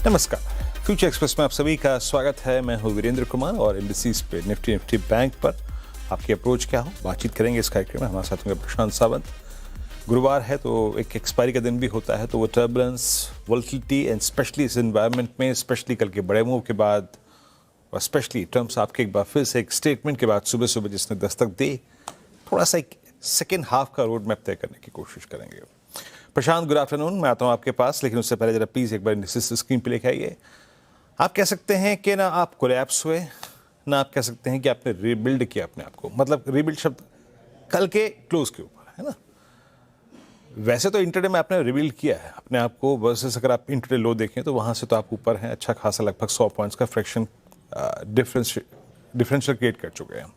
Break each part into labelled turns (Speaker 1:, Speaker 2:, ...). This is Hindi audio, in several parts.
Speaker 1: नमस्कार, फ्यूचर एक्सप्रेस में आप सभी का स्वागत है। मैं हूं वीरेंद्र कुमार और इंडिसेस पे निफ्टी बैंक पर आपकी अप्रोच क्या हो बातचीत करेंगे इस कार्यक्रम में। हमारे साथ होंगे प्रशांत सावंत। गुरुवार है तो एक एक्सपायरी का दिन भी होता है, तो वो टर्बुलेंस, वोलेटिलिटी एंड स्पेशली इस एनवायरनमेंट में, स्पेशली कल के बड़े मूव के बाद और स्पेशली ट्रम्प आपके एक बार फिर से एक स्टेटमेंट के बाद सुबह सुबह जिसने दस्तक दी, थोड़ा सा एक सेकेंड हाफ का रोड मैप तय करने की कोशिश करेंगे। प्रशांत, गुड आफ्टरनून। मैं आता हूं आपके पास, लेकिन उससे पहले जरा प्लीज एक बार इंडिसेस स्क्रीन पे लेके आइए। आप कह सकते हैं कि ना आप कोलैप्स हुए, ना आप कह सकते हैं कि आपने रीबिल्ड किया अपने आप को। मतलब रीबिल्ड शब्द कल के क्लोज के ऊपर है ना। वैसे तो इंटरडे में आपने रिबिल्ड किया है अपने आप को, वर्सेस अगर आप इंटरडे लो देखें तो वहां से तो आप ऊपर हैं अच्छा खासा, लगभग 100 पॉइंट्स का फ्रैक्शन डिफरेंशियल क्रिएट कर चुके हैं।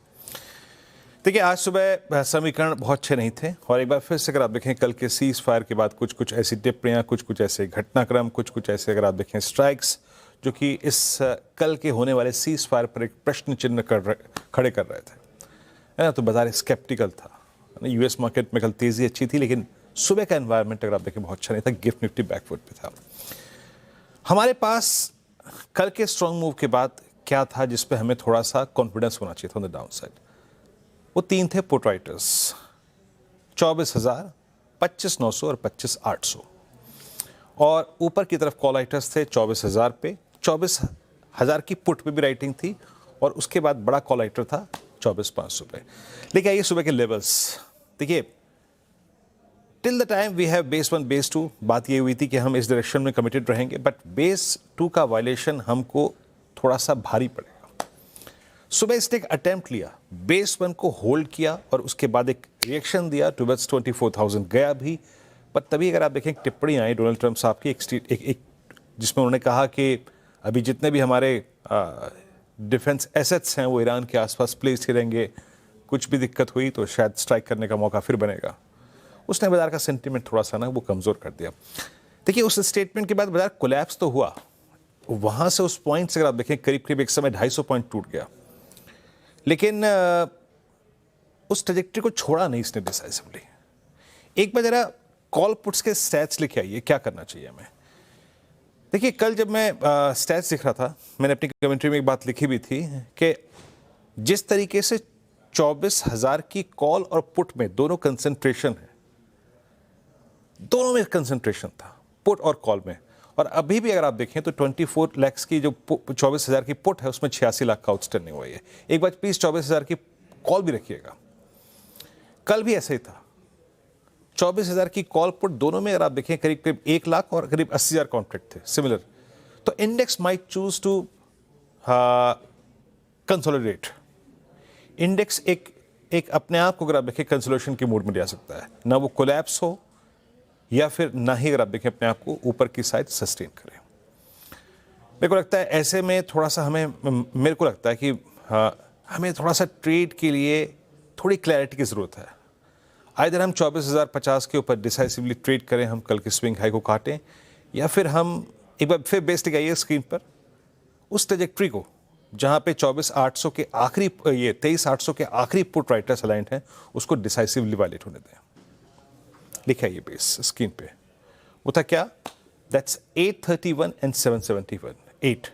Speaker 1: देखिए, आज सुबह समीकरण बहुत अच्छे नहीं थे और एक बार फिर से अगर आप देखें कल के सीज फायर के बाद कुछ ऐसी टिप्पणियां, कुछ ऐसे घटनाक्रम, कुछ ऐसे अगर आप देखें स्ट्राइक्स जो कि इस कल के होने वाले सीज फायर पर एक प्रश्न चिन्ह खड़े कर रहे थे, है ना। तो बाजार स्केप्टिकल था। यूएस मार्केट में कल तेजी अच्छी थी, लेकिन सुबह का एनवायरनमेंट अगर आप देखें बहुत अच्छा नहीं था। गिफ्ट निफ्टी बैकफुट पे था। हमारे पास कल के स्ट्रॉन्ग मूव के बाद क्या था जिस पे हमें थोड़ा सा कॉन्फिडेंस होना चाहिए था ऑन द डाउन साइड? वो तीन थे पुट राइटर्स, 24,000, 25,900 और 25,800। और ऊपर की तरफ कॉल राइटर्स थे 24,000 पे, 24,000 की पुट पे भी राइटिंग थी और उसके बाद बड़ा कॉल राइटर था 24,500 पे। लेकिन आइए सुबह के लेवल्स देखिए। Till the time we have base 1 base 2, बात ये हुई थी कि हम इस डायरेक्शन में कमिटेड रहेंगे, बट बेस 2 का वायलेशन हमको थोड़ा सा भारी पड़ेगा। सुबह इसने एक अटेम्प्ट लिया, बेस 1 को होल्ड किया और उसके बाद एक रिएक्शन दिया टुवर्ड्स 24,000 गया भी। पर तभी अगर आप देखें टिप्पणी आई डोनाल्ड ट्रंप साहब की एक जिसमें उन्होंने कहा कि अभी जितने भी हमारे डिफेंस एसेट्स हैं वो ईरान के आसपास प्लेस ही रहेंगे, कुछ भी दिक्कत हुई तो शायद स्ट्राइक करने का मौका फिर बनेगा। उसने बाजार का सेंटीमेंट थोड़ा सा ना वो कमज़ोर कर दिया। देखिए, उस स्टेटमेंट के बाद बाजार कोलैप्स तो हुआ, वहाँ से उस पॉइंट से अगर आप देखें करीब करीब एक समय 250 पॉइंट टूट गया, लेकिन उस ट्रैजेक्टरी को छोड़ा नहीं इसने डिसाइसिवली। एक बार जरा कॉल पुट्स के स्टैट्स लेके आइए, क्या करना चाहिए हमें। देखिए, कल जब मैं स्टैट्स दिख रहा था, मैंने अपनी कमेंट्री में एक बात लिखी भी थी कि जिस तरीके से 24,000 की कॉल और पुट में दोनों कंसंट्रेशन है, दोनों में कंसंट्रेशन था पुट और कॉल में। और अभी भी अगर आप देखें तो 24 लाख की जो 24,000 की पुट है उसमें 86 लाख का आउटस्टैंडिंग हुई है। एक बार प्लीज 24,000 की कॉल भी रखिएगा। कल भी ऐसे ही था, 24,000 की कॉल पुट दोनों में अगर आप देखें करीब करीब 1 लाख और करीब 80,000 कॉन्ट्रैक्ट थे सिमिलर। तो index might choose to consolidate. Index एक अपने आप को अगर आप देखें कंसोलिडेशन के मूड में जा सकता है, ना वो कोलैप्स हो या फिर ना ही अगर आप देखें अपने आप को ऊपर की साइड सस्टेन करें। मेरे को लगता है ऐसे में थोड़ा सा मेरे को लगता है कि हमें थोड़ा सा ट्रेड के लिए थोड़ी क्लैरिटी की ज़रूरत है। आइदर हम 24,050 के ऊपर डिसाइसिवली ट्रेड करें, हम कल की स्विंग हाई को काटें, या फिर हम एक बार फिर बेस लगाइए स्क्रीन पर उस ट्रेजेक्ट्री को जहाँ पे 24,800 के आखिरी 23,800 के आखिरी पुट राइटर्स अलाइंड हैं, उसको डिसाइसिवली वायलेट होने दें। लिखा है ये बेस स्क्रीन पे, वो था क्या? That's 831 and 771 8।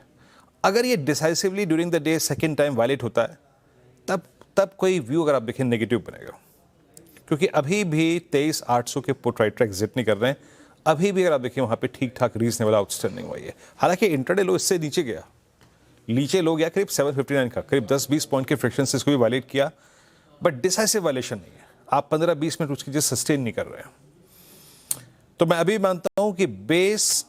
Speaker 1: अगर ये decisively during the day second time violate होता है, तब कोई व्यू अगर आप देखें नेगेटिव बनेगा, क्योंकि अभी भी 23,800 के पुट राइटर एग्जिट नहीं कर रहे हैं। अभी भी अगर आप देखें वहां पे ठीक ठाक रीजनेबल आउटस्टैंडिंग हुई है। हालांकि इंटरडे लो इससे नीचे गया, नीचे लो गया करीब 759 का, करीब 10-20 पॉइंट के फ्रिक्शन से इसको भी वायलेट किया, बट डिसाइसिव वायलेशन नहीं है। आप 15-20 मिनट उसकी सस्टेन नहीं कर रहे हैं। तो मैं अभी मानता हूं कि बेस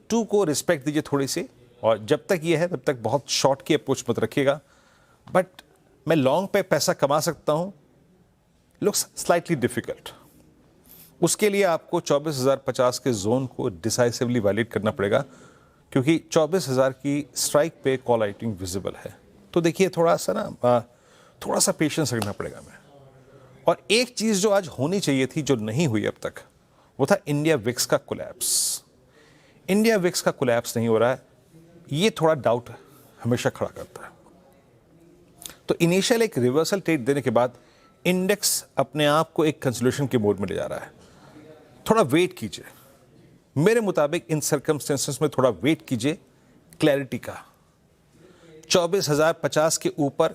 Speaker 1: 2 को रिस्पेक्ट दीजिए थोड़ी सी, और जब तक ये है तब तक बहुत शॉर्ट की अप्रोच मत रखिएगा। बट मैं लॉन्ग पे पैसा कमा सकता हूं, लुक्स स्लाइटली डिफिकल्ट। उसके लिए आपको 24,050 के जोन को डिसाइसिवली वैलिड करना पड़ेगा, क्योंकि 24,000 की स्ट्राइक पे कॉल राइटिंग विजिबल है। तो देखिए, थोड़ा सा पेशेंस रखना पड़ेगा हमें। और एक चीज जो आज होनी चाहिए थी जो नहीं हुई अब तक, वो था इंडिया विक्स का कोलैप्स। इंडिया विक्स का कोलैप्स नहीं हो रहा है, ये थोड़ा डाउट हमेशा खड़ा करता है। तो इनिशियल एक रिवर्सल ट्रेड देने के बाद इंडेक्स अपने आप को एक कंसोलिडेशन के मोड में ले जा रहा है। थोड़ा वेट कीजिए, मेरे मुताबिक इन सर्कमस्टेंसेस में थोड़ा वेट कीजिए क्लैरिटी का। 24,050 के ऊपर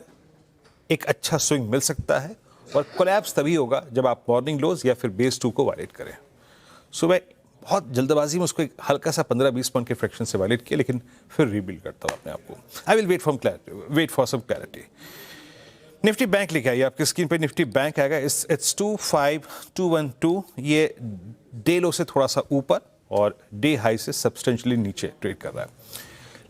Speaker 1: एक अच्छा स्विंग मिल सकता है और कोलैप्स तभी होगा जब आप मॉर्निंग लोज या फिर बेस 2 को वायलेट करें। सुबह बहुत जल्दबाजी में उसको एक हल्का सा 15-20 पॉइंट के फ्रैक्शन से वायलेट किया, लेकिन फिर रीबिल्ड करता हूँ अपने आप को। I will wait for some clarity. Nifty bank लेके आइए, आपकी स्क्रीन पे निफ्टी बैंक आएगा। इट्स 25212। ये डे लो से थोड़ा सा ऊपर और डे हाई से सब्सटेंशियली नीचे ट्रेड कर रहा है,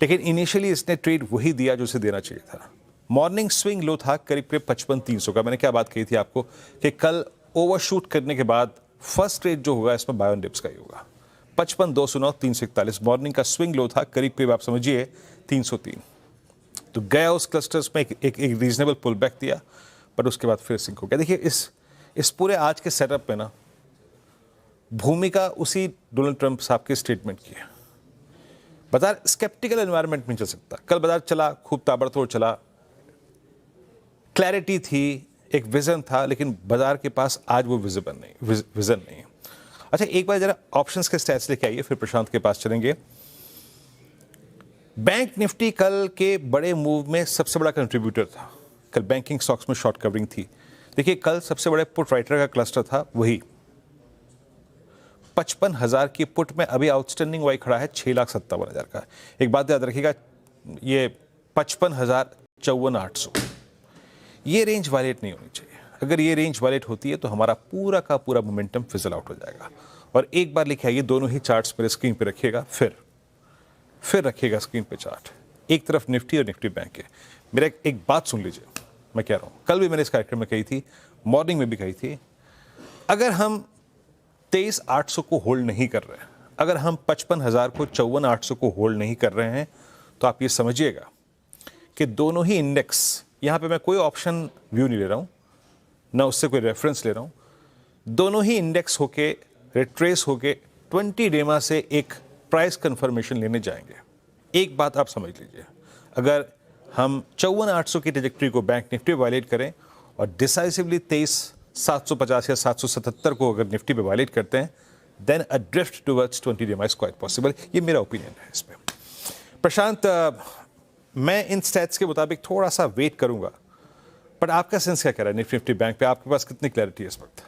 Speaker 1: लेकिन इनिशियली इसने ट्रेड वही दिया जो उसे देना चाहिए था। मॉर्निंग स्विंग लो था करीब करीब 55,300 का। मैंने क्या बात कही थी आपको कि कल ओवरशूट करने के बाद फर्स्ट ट्रेड जो होगा इसमें बाय ऑन डिप्स का ही होगा। 55,209 341 मॉर्निंग का स्विंग लो था, करीब करीब आप समझिए 303। तो गया उस क्लस्टर्स में एक रीजनेबल पुल बैक दिया, पर उसके बाद फिर सिंक हो गया। देखिए इस पूरे आज के सेटअप में ना भूमिका उसी डोनाल्ड ट्रंप साहब के स्टेटमेंट की है। बाजार स्केप्टिकल एनवायरनमेंट में चल सकता। कल बाजार चला, खूब ताबड़तोड़ चला, क्लैरिटी थी, एक विजन था, लेकिन बाजार के पास आज वो विजन नहीं है। अच्छा, एक बार जरा ऑप्शंस के स्टैट्स लेके आइए, फिर प्रशांत के पास चलेंगे। बैंक निफ्टी कल के बड़े मूव में सबसे बड़ा कंट्रीब्यूटर था। कल बैंकिंग स्टॉक्स में शॉर्ट कवरिंग थी। देखिए कल सबसे बड़े पुट राइटर का क्लस्टर था वही 55,000 की पुट में अभी आउटस्टैंडिंग वाई खड़ा है 6,57,000 का। एक बात याद रखिएगा, ये 55,054,800 ये रेंज वायलेट नहीं होनी चाहिए। अगर ये रेंज वायलेट होती है तो हमारा पूरा का पूरा मोमेंटम फिजल आउट हो जाएगा। और एक बार लिखे आइए, दोनों ही चार्ट्स मेरे स्क्रीन पे रखिएगा, फिर रखिएगा स्क्रीन पे चार्ट। एक तरफ निफ्टी और निफ्टी बैंक है। मेरा एक बात सुन लीजिए, मैं कह रहा हूँ, कल भी मैंने इस कार्यक्रम में कही थी, मॉर्निंग में भी कही थी, अगर हम 23,800 को होल्ड नहीं कर रहे हैं, अगर हम 55,000 को 54,800 को होल्ड नहीं कर रहे हैं, तो आप ये समझिएगा कि दोनों ही इंडेक्स, यहाँ पे मैं कोई ऑप्शन व्यू नहीं ले रहा हूँ, ना उससे कोई रेफरेंस ले रहा हूँ, दोनों ही इंडेक्स होके रिट्रेस होके 20 डेमा से एक प्राइस कंफर्मेशन लेने जाएंगे। एक बात आप समझ लीजिए, अगर हम 54,800 की ट्रैजेक्टरी को बैंक निफ्टी वायलेट करें और डिसाइसिवली 23,750 या 777 को अगर निफ्टी पे वायलेट करते हैं, देन अ ड्रिफ्ट टुवर्ड्स 20 डेमा इज क्वाइट पॉसिबल। ये मेरा ओपिनियन है इस पे। प्रशांत, मैं इन स्टैट्स के मुताबिक थोड़ा सा वेट करूंगा, पर आपका सेंस क्या कह रहा है निफ्टी बैंक पे? आपके पास कितनी क्लैरिटी है इस वक्त?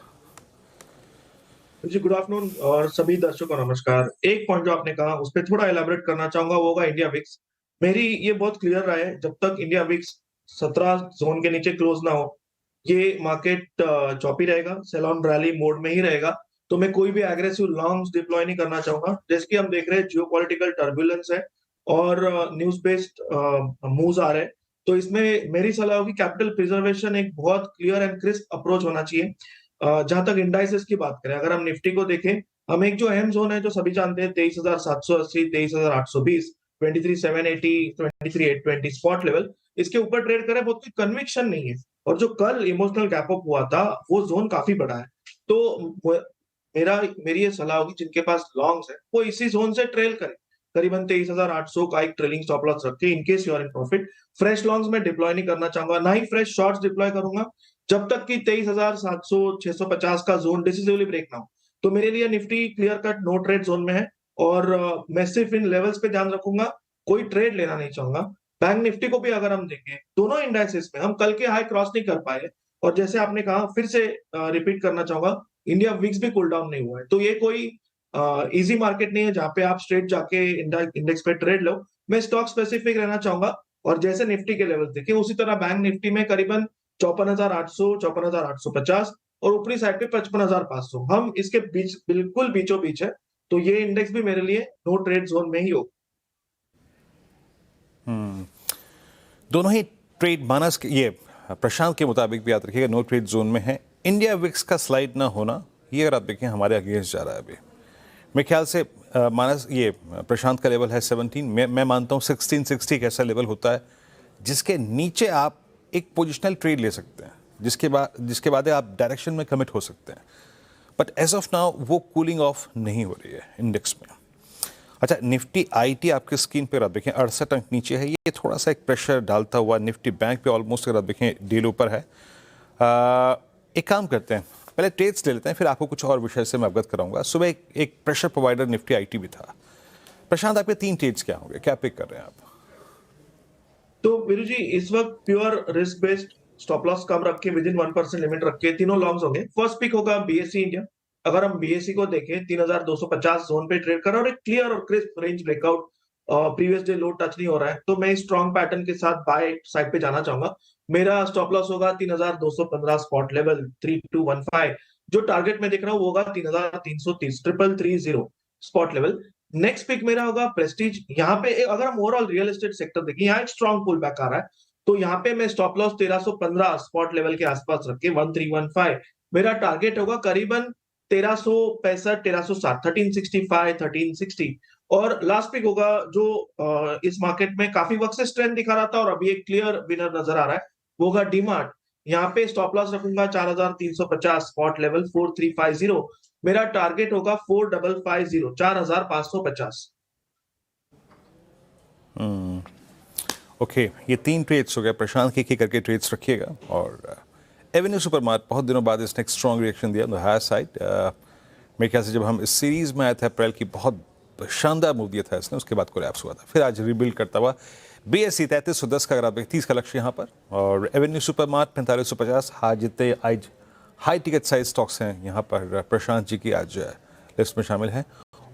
Speaker 2: जी, गुड आफ्टरनून और सभी दर्शकों को नमस्कार। एक पॉइंट जो आपने कहा उस पर थोड़ा एलाबोरेट करना चाहूंगा, वो होगा इंडिया विक्स। मेरी ये बहुत क्लियर राय है, जब तक इंडिया विक्स 17 जोन के नीचे क्लोज ना हो, ये मार्केट चॉपी रहेगा, सेल ऑन रैली मोड में ही रहेगा। तो मैं कोई भी एग्रेसिव लॉन्ग्स डिप्लॉय नहीं करना चाहूंगा। जैसे कि हम देख रहे हैं जियोपॉलिटिकल टर्बुलेंस है और न्यूज बेस्ड मूव्स आ रहे हैं, तो इसमें मेरी सलाह होगी कैपिटल प्रिजर्वेशन एक बहुत क्लियर एंड क्रिस्प अप्रोच होना चाहिए। जहां तक इंडाइसेस की बात करें, अगर हम निफ्टी को देखें, हम एक जो अहम जोन है जो सभी जानते हैं 23,780, 23,820, 23,780, 23,820 स्पॉट लेवल, इसके ऊपर ट्रेड करें, बहुत कोई कन्विक्शन नहीं है। और जो कल इमोशनल गैप अप हुआ था, वो जोन काफी बड़ा है। तो मेरी ये सलाह होगी, जिनके पास लॉन्ग्स है वो इसी जोन से ट्रेल करें, करीबन 23,800 का एक ट्रेलिंग स्टॉप लॉस रखें in case you are in profit. Fresh longs में डिप्लॉय नहीं करना चाहूंगा, ना ही फ्रेश शॉर्ट्स डिप्लॉय करूंगा, जब तक कि 23,700 650 का जोन डिसिसिवली ब्रेक ना हो। तो मेरे लिए Nifty clear cut no trade zone में है और मैं सिर्फ इन लेवल्स पे ध्यान रखूंगा, कोई ट्रेड लेना नहीं चाहूंगा। बैंक निफ्टी को भी अगर हम देखें, दोनों इंडाइसेस में हम कल के हाई क्रॉस नहीं कर पाए, और जैसे आपने कहा, फिर से रिपीट करना चाहूंगा, इंडिया विक्स भी कूल डाउन नहीं हुआ है। तो ये कोई इजी मार्केट नहीं है जहां पे आप स्ट्रेट जाके इंडेक्स पे ट्रेड लो। मैं स्टॉक स्पेसिफिक रहना चाहूंगा, और जैसे निफ्टी के लेवल देखे उसी तरह बैंक निफ्टी में करीबन 54,800, 54,850 और ऊपरी साइड पे 55,500, हम इसके बीच बिल्कुल बीचों बीच है। तो ये इंडेक्स भी मेरे लिए नो ट्रेड जोन में ही हो।
Speaker 1: दोनों ही ट्रेड मानस ये प्रशांत के मुताबिक भी याद रखिएगा नो ट्रेड जोन में है। इंडिया विक्स का स्लाइड ना होना, ये अगर आप देखें हमारे अगेंस्ट जा रहा है अभी। मेरे ख्याल से मानस ये प्रशांत का लेवल है 17। मैं मानता हूँ 1660 एक ऐसा लेवल होता है जिसके नीचे आप एक पोजिशनल ट्रेड ले सकते हैं, जिसके बाद आप डायरेक्शन में कमिट हो सकते हैं। बट एज ऑफ नाउ वो कूलिंग ऑफ नहीं हो रही है इंडेक्स में। अच्छा, निफ्टी आईटी आपके स्क्रीन पे आप देखें 68 अंक नीचे है, ये थोड़ा सा एक प्रेशर डालता हुआ निफ्टी बैंक पे ऑलमोस्ट अगर आप देखें डील ऊपर है। एक काम करते हैं, पहले ट्रेड्स ले लेते हैं, फिर आपको कुछ और विषय से मैं अवगत कराऊंगा। सुबह एक प्रेशर प्रोवाइडर निफ्टी आईटी भी था। प्रशांत, आपके 3 ट्रेड्स क्या होंगे, क्या पिक कर रहे हैं आप?
Speaker 2: तो वीरू जी, इस वक्त pure risk based stop loss कम रख के विद इन 1% लिमिट रख के तीनों लॉन्ग्स होंगे। फर्स्ट पिक होगा बीएससी इंडिया। अगर हम बीएससी को देखें 3250 जोन पे ट्रेड कर रहा है और एक क्लियर और crisp range breakout, previous day लो टच नहीं हो रहा है, तो मैं स्ट्रॉन्ग पैटर्न के साथ बाय साइड पे जाना चाहूंगा। मेरा स्टॉप लॉस होगा 3215 स्पॉट लेवल 3215। जो टारगेट में देख रहा हूँ वो होगा 3330 3330 स्पॉट लेवल। नेक्स्ट पिक मेरा होगा प्रेस्टीज। यहाँ पे अगर हम ओवरऑल रियल एस्टेट सेक्टर देखें, यहाँ एक स्ट्रॉन्ग पुल बैक आ रहा है, तो यहाँ पे मैं स्टॉप लॉस 1315 स्पॉट लेवल के आसपास रख के 1315 मेरा टारगेट होगा करीबन 1365 1360 1365 1360। और लास्ट पिक होगा जो इस मार्केट में काफी वक्त से स्ट्रेंथ दिखा रहा था और अभी एक क्लियर विनर नजर आ रहा है, वो होगा डीमार्ट। यहाँ पे स्टॉप लॉस रखूंगा 4350 स्पॉट लेवल 4350। मेरा टारगेट होगा 4550 4550।
Speaker 1: ओके, ये 3 ट्रेड्स हो गए। प्रशांत के एक करके ट्रेड्स रखिएगा। और एवेन्यू सुपरमार्ट बहुत दिनों बाद इसने एक स्ट्रॉन्ग रिएक्शन दिया हायर साइड। मेरे ख्याल से जब हम इस सीरीज में आए थे अप्रैल की, बहुत शानदार मूव दिया था इसने, उसके बाद कोलैप्स हुआ था, फिर आज रिबिल्ड करता हुआ बीएससी 3310 का, अगर आप 30 का लक्ष्य यहाँ पर, और एवेन्यू सुपरमार्ट 4550। आज जितने आज हाई टिकट साइज स्टॉक्स हैं यहाँ पर प्रशांत जी की आज लिस्ट में शामिल हैं।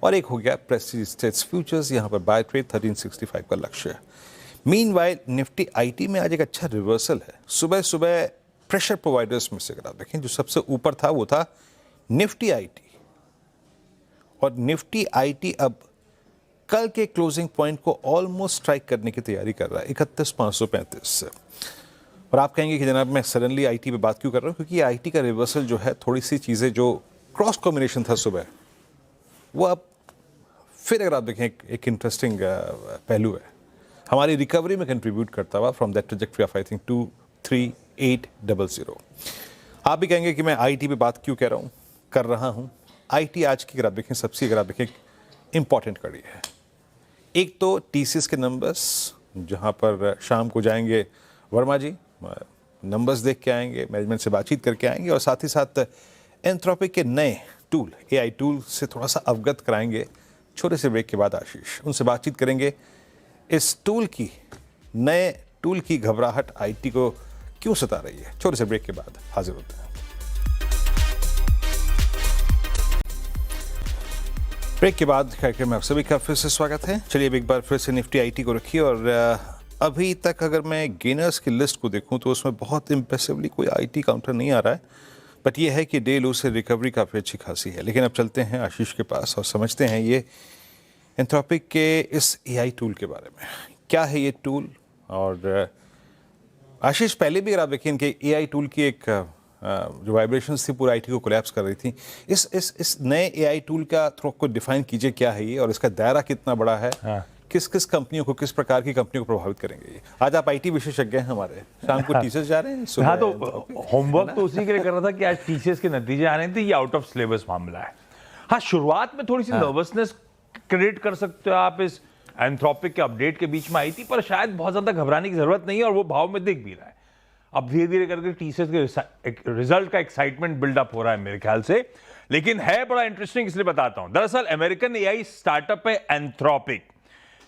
Speaker 1: और एक हो गया प्रेस्टीज स्टेट्स फ्यूचर्स, यहाँ पर बाय ट्रेड 1365 का लक्ष्य है। मीनवाइल निफ्टी आईटी में आज एक अच्छा रिवर्सल है। सुबह सुबह प्रेशर प्रोवाइडर्स में से अगर आप देखें, जो सबसे ऊपर था वो था निफ्टी आईटी, और निफ्टी आईटी अब कल के क्लोजिंग पॉइंट को ऑलमोस्ट स्ट्राइक करने की तैयारी कर रहा है 31,535 से। और आप कहेंगे कि जनाब मैं सडनली आईटी पे बात क्यों कर रहा हूँ, क्योंकि आईटी का रिवर्सल जो है, थोड़ी सी चीज़ें जो क्रॉस कॉम्बिनेशन था सुबह, वो अब फिर अगर आप देखें एक इंटरेस्टिंग पहलू है, हमारी रिकवरी में कंट्रीब्यूट करता हुआ from that trajectory of I think 23800। आप भी कहेंगे कि मैं आईटी पे बात क्यों कर रहा हूँ। आईटी आज की अगर आप देखें, सबसे अगर आप देखें इंपॉर्टेंट कड़ी है। एक तो टीसीएस के नंबर्स, जहाँ पर शाम को जाएंगे वर्मा जी, नंबर्स देख के आएंगे, मैनेजमेंट से बातचीत करके आएंगे, और साथ ही साथ एंथ्रोपिक के नए टूल, एआई टूल से थोड़ा सा अवगत कराएंगे। छोटे से ब्रेक के बाद आशीष उनसे बातचीत करेंगे, इस टूल की, नए टूल की घबराहट आईटी को क्यों सता रही है। छोटे से ब्रेक के बाद हाजिर होते हैं। ब्रेक के बाद कार्यक्रम में आप सभी का फिर से स्वागत है। चलिए अब एक बार फिर से निफ्टी आईटी को रखिए। और अभी तक अगर मैं गेनर्स की लिस्ट को देखूं तो उसमें बहुत इम्प्रेसिवली कोई आईटी काउंटर नहीं आ रहा है, बट ये है कि डे लो से रिकवरी काफ़ी अच्छी खासी है। लेकिन अब चलते हैं आशीष के पास और समझते हैं ये एंथ्रोपिक के इस एआई टूल के बारे में। क्या है ये टूल? और आशीष, पहले भी अगर आप देखें इनके एआई टूल की एक जो वाइब्रेशंस थी पूरा आईटी को कोलैप्स कर रही थी। इस नए एआई टूल का थोड़ा को डिफाइन कीजिए, क्या है ये और इसका दायरा कितना बड़ा है? हाँ। किस किस कंपनियों को, किस प्रकार की कंपनियों को प्रभावित करेंगे ये? आज आप आईटी विशेषज्ञ हैं हमारे, शाम को टीसीएस जा रहे हैं।
Speaker 3: हाँ, तो होमवर्क तो उसी के लिए कर रहा था कि आज टीसीएस के नतीजे आ रहे थे, ये आउट ऑफ सिलेबस मामला है। हाँ, शुरुआत में थोड़ी सी नर्वसनेस क्रिएट कर सकते हो आप इस एंथ्रोपिक के अपडेट के बीच में आई थी, पर शायद बहुत ज्यादा घबराने की जरूरत नहीं है, और वो भाव में दिख भी रहा है। अब धीरे धीरे करके टीसीएस के रिजल्ट का एक्साइटमेंट बिल्डअप हो रहा है मेरे ख्याल से। लेकिन है बड़ा इंटरेस्टिंग, इसलिए बताता हूं। दरअसल अमेरिकन एआई स्टार्टअप है एंथ्रोपिक,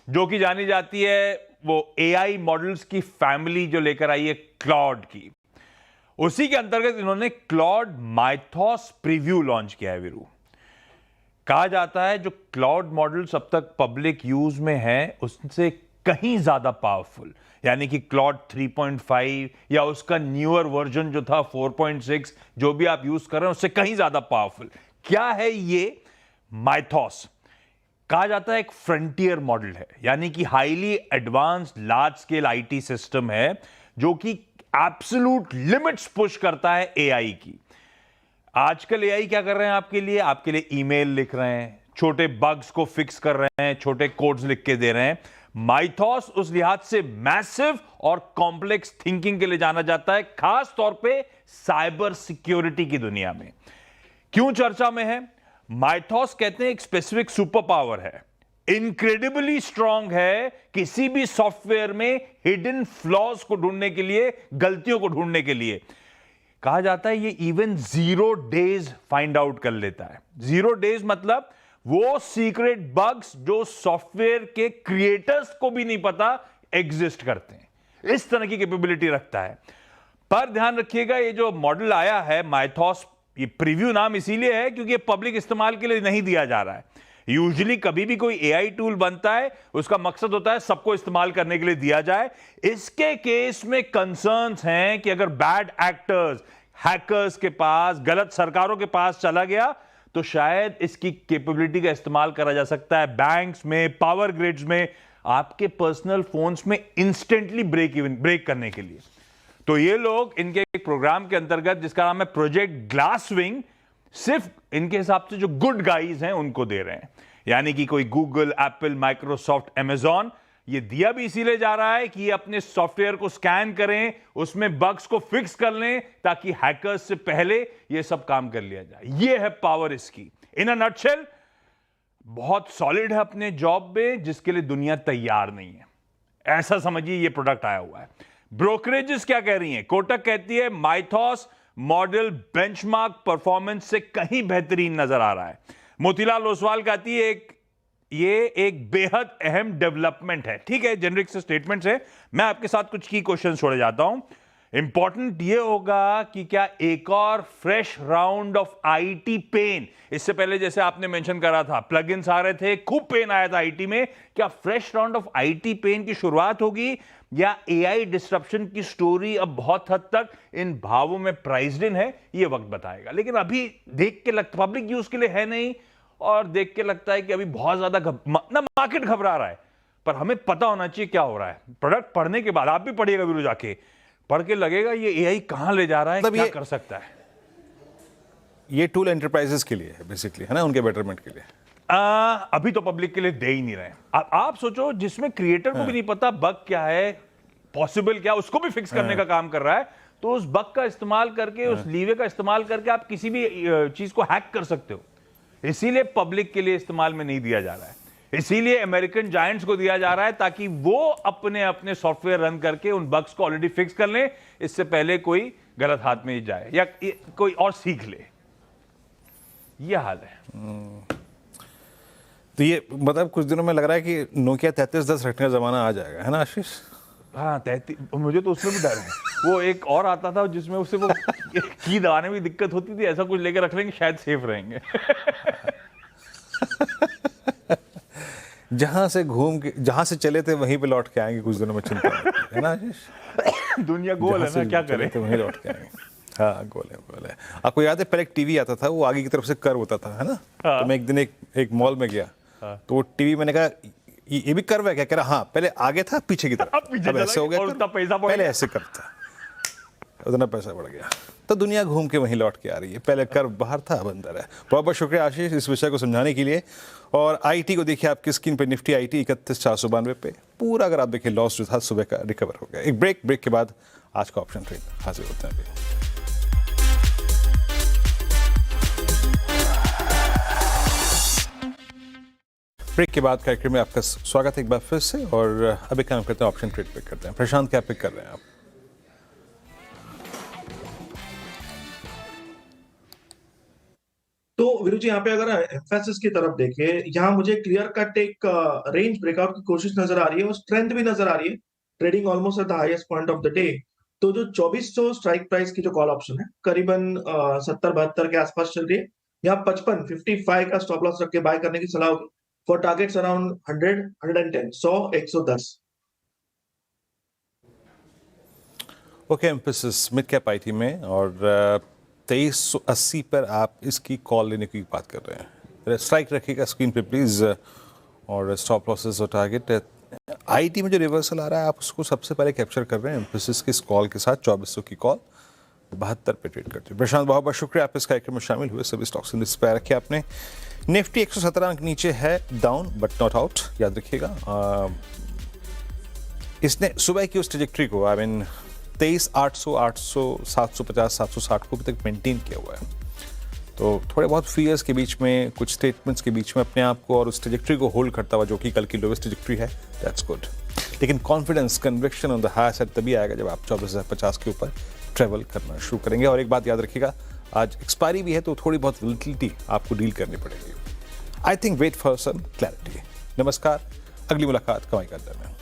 Speaker 3: जो कि जानी जाती है वो एआई मॉडल्स की फैमिली जो लेकर आई है क्लॉड की। उसी के अंतर्गत इन्होंने क्लॉड माइथॉस प्रीव्यू लॉन्च किया है। वीरू, कहा जाता है जो क्लाउड मॉडल्स अब तक पब्लिक यूज में हैं उससे कहीं ज्यादा पावरफुल, यानी कि क्लॉड 3.5 या उसका न्यूअर वर्जन जो था 4.6, जो भी आप यूज कर रहे हैं उससे कहीं ज्यादा पावरफुल। क्या है ये माइथॉस? कहा जाता है एक फ्रंटियर मॉडल है, यानी कि highly advanced large scale IT system है जो कि एब्सोल्यूट लिमिट्स पुश करता है एआई की। आजकल एआई क्या कर रहे हैं आपके लिए ईमेल लिख रहे हैं, छोटे बग्स को फिक्स कर रहे हैं, छोटे कोड्स लिख के दे रहे हैं। माइथॉस उस लिहाज से मैसिव और कॉम्प्लेक्स थिंकिंग के लिए जाना जाता है, खास तौर पे साइबर सिक्योरिटी की दुनिया में। क्यों चर्चा में है? माइथॉस कहते हैं एक स्पेसिफिक सुपर पावर है, इनक्रेडिबली स्ट्रांग है किसी भी सॉफ्टवेयर में हिडन फ्लॉज को ढूंढने के लिए, गलतियों को ढूंढने के लिए। कहा जाता है ये इवन 0 डेज फाइंड आउट कर लेता है। 0 डेज मतलब वो सीक्रेट बग्स जो सॉफ्टवेयर के क्रिएटर्स को भी नहीं पता एग्जिस्ट करते हैं, इस तरह की कैपेबिलिटी रखता है। पर ध्यान रखिएगा, ये जो मॉडल आया है माइथॉस, ये प्रीव्यू नाम इसीलिए है क्योंकि ये पब्लिक इस्तेमाल के लिए नहीं दिया जा रहा है। यूजुअली कभी भी कोई एआई टूल बनता है उसका मकसद होता है सबको इस्तेमाल करने के लिए दिया जाए। इसके केस में कंसर्न्स हैं कि अगर बैड एक्टर्स, हैकर्स के पास, गलत सरकारों के पास चला गया तो शायद इसकी कैपेबिलिटी का इस्तेमाल करा जा सकता है बैंक्स में, पावर ग्रिड्स में, आपके पर्सनल फोन्स में इंस्टेंटली ब्रेक करने के लिए। तो ये लोग इनके एक प्रोग्राम के अंतर्गत जिसका नाम है प्रोजेक्ट ग्लासविंग, सिर्फ इनके हिसाब से जो गुड गाइज हैं उनको दे रहे हैं। यानी कि कोई गूगल, एप्पल, माइक्रोसॉफ्ट, अमेजॉन, ये दिया भी इसीलिए जा रहा है कि ये अपने सॉफ्टवेयर को स्कैन करें, उसमें बग्स को फिक्स कर लें ताकि हैकर्स से पहले ये सब काम कर लिया जाए। ये है पावर इसकी। इन अ नटशेल, बहुत सॉलिड है अपने जॉब में जिसके लिए दुनिया तैयार नहीं है, ऐसा समझिए ये प्रोडक्ट आया हुआ है। ब्रोकरेजेस क्या कह रही हैं? कोटक कहती है माइथॉस मॉडल बेंचमार्क परफॉर्मेंस से कहीं बेहतरीन नजर आ रहा है। मोतीलाल ओसवाल कहती है ये एक बेहद अहम डेवलपमेंट है। ठीक है, जेनरिक से स्टेटमेंट्स है, मैं आपके साथ कुछ की क्वेश्चन छोड़े जाता हूं। इंपॉर्टेंट ये होगा कि क्या एक और fresh round of IT pain, इससे पहले जैसे आपने मेंशन करा था प्लगइन्स आ रहे थे, खूब पेन आया था आईटी में, क्या fresh round of IT pain की शुरुआत होगी या एआई डिस्ट्रप्शन की स्टोरी अब बहुत हद तक इन भावों में प्राइज्ड इन है? ये वक्त बताएगा। लेकिन अभी देख के लगता पब्लिक यूज के लिए है नहीं, और देख के लगता है कि अभी बहुत ज्यादा मार्केट घबरा रहा है, पर हमें पता होना चाहिए क्या हो रहा है। प्रोडक्ट पढ़ने के बाद, आप भी पढ़िएगा वीडियो जाके, पढ़ के लगेगा ये एआई कहां ले जा रहा है, क्या कर सकता है।
Speaker 1: ये टूल एंटरप्राइजेस के लिए है बेसिकली, है ना, उनके बेटरमेंट के लिए।
Speaker 3: अभी तो पब्लिक के लिए दे ही नहीं रहे। आप सोचो, जिसमें क्रिएटर को भी नहीं पता बग क्या है, पॉसिबल क्या, उसको भी फिक्स करने का काम कर रहा है, तो उस बग का इस्तेमाल करके, उस लीवे का इस्तेमाल करके आप किसी भी चीज को हैक कर सकते हो। इसीलिए पब्लिक के लिए इस्तेमाल में नहीं दिया जा रहा है, इसीलिए अमेरिकन जायंट्स को दिया जा रहा है ताकि वो अपने अपने सॉफ्टवेयर रन करके उन बग्स को ऑलरेडी फिक्स कर लें, इससे पहले कोई गलत हाथ में जाए या कोई और सीख ले। यह हाल है।
Speaker 1: तो ये मतलब कुछ दिनों में लग रहा है कि नोकिया 3310 रखने का जमाना आ जाएगा, है ना आशीष?
Speaker 3: हाँ, 33, मुझे तो उसमें भी डर है। वो एक और आता था जिसमें उससे वो की दबाने में दिक्कत होती थी, ऐसा कुछ लेकर रख लेंगे शायद सेफ रहेंगे।
Speaker 1: जहां से घूम के, जहां से चले थे वहीं पे लौट के आएंगे कुछ दिनों में, चिंता नहीं, है ना आशीष?
Speaker 3: दुनिया गोल है ना, क्या करें?
Speaker 1: तो वहीं लौट के आएंगे। हाँ, गोल है। आपको याद है पहले एक टीवी आता था, वो आगे की तरफ से कर्व होता था, है ना?
Speaker 3: हाँ।
Speaker 1: तो मैं एक दिन एक मॉल में गया, तो वो टीवी, मैंने कहा ये भी कर्व है क्या? कह रहा हाँ, पहले आगे था पीछे की तरफ, अब ऐसे हो गया, पहले ऐसे कर्व था, उतना पैसा बढ़ गया। तो दुनिया घूम के वहीं लौट के आ रही है, पहले कर्व बाहर था, अब अंदर है। बहुत बहुत शुक्रिया आशीष इस विषय को समझाने के लिए। और आईटी को देखिए आपकी स्क्रीन पे, निफ्टी आईटी 31,492 पे पूरा, अगर आप देखिए लॉस जो था सुबह का रिकवर हो गया। एक ब्रेक के बाद आज का ऑप्शन ट्रेड हाजिर होते हैं। ब्रेक के बाद कार्यक्रम में आपका स्वागत है एक बार फिर से, और अभी काम करते हैं ऑप्शन ट्रेड पिक करते हैं। प्रशांत, क्या पिक कर रहे हैं आप?
Speaker 2: तो वीरू जी, यहाँ पे अगर एम्फेसिस की तरफ देखें, यहाँ मुझे क्लियर कट एक रेंज ब्रेकआउट की कोशिश नजर आ रही है और स्ट्रेंथ भी नजर आ रही है। Trading almost at the highest point of the day. तो जो 2400 स्ट्राइक प्राइस की जो कॉल ऑप्शन है, करीबन 70-72 के आसपास चल रही है। यहाँ 55 का स्टॉप लॉस रख के बाय करने की सलाह होगी for targets around 100, 110, 100, 110।
Speaker 1: Okay, emphasis mid cap IT में, और 2380 पर आप इसकी कॉल लेने की बात कर रहे हैं। स्ट्राइक रखिएगा स्क्रीन पे प्लीज, और स्टॉप लॉसेस और टारगेट। आईटी में जो रिवर्सल आ रहा है आप उसको सबसे पहले कैप्चर कर रहे हैं एम्फेसिस की इस कॉल के साथ। 2400 की कॉल 72 पे ट्रेड करते हैं। प्रशांत, बहुत बहुत शुक्रिया आप इस कार्यक्रम में शामिल हुए। सभी स्टॉक्स इन लिस्ट पे रखे आपने। निफ्टी 117 अंक नीचे है, डाउन बट नॉट आउट, याद रखिएगा। इसने सुबह की उस ट्रेजेक्ट्री को, आई मीन 23,800, 800, 750, 760 को अभी तक मेंटेन किया हुआ है। तो थोड़े बहुत फियर्स के बीच में, कुछ स्टेटमेंट्स के बीच में अपने आप को और उस ट्रेजेक्ट्री को होल्ड करता हुआ, जो कि कल की लोवेस्ट ट्रेजेक्ट्री है, दैट्स गुड। लेकिन confidence, conviction on the high side तभी आएगा जब आप 24,050 के ऊपर ट्रेवल करना शुरू करेंगे। और एक बात याद रखिएगा, आज एक्सपायरी भी है तो थोड़ी बहुत वोलेटिलिटी आपको डील करनी पड़ेगी। I think wait for some clarity. नमस्कार, अगली मुलाकात कमाई का अंदर में।